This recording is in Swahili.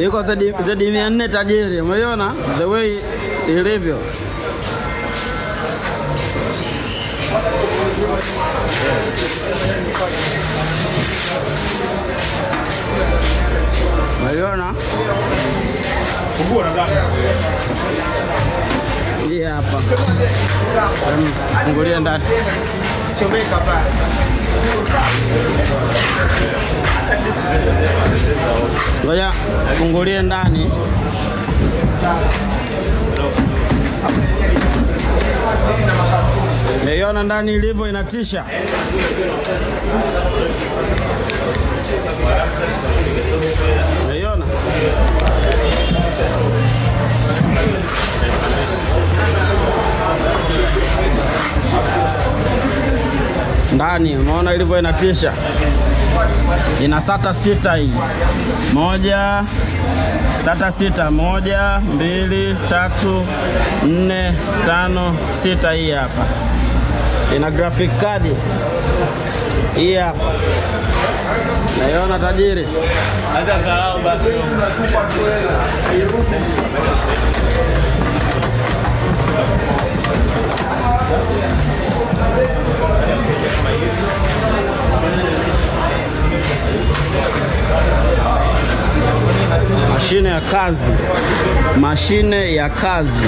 Yuko Z400 tajiri. Umeona the way ilivyo. Umeona? Fungua na hii hapa. Fungulia ndani. Chomeka pale. Ngoja fungulie ndani. Umeona ndani ilivyo, inatisha. Umeona? Ndani umeona ilivyo, inatisha. Ina SATA 6 hii. SATA 6 1 2 3 4 5 6 hii hapa. Ina graphic card hii hapa. Naiona tajiri. Acha salau basi. Mashine ya kazi.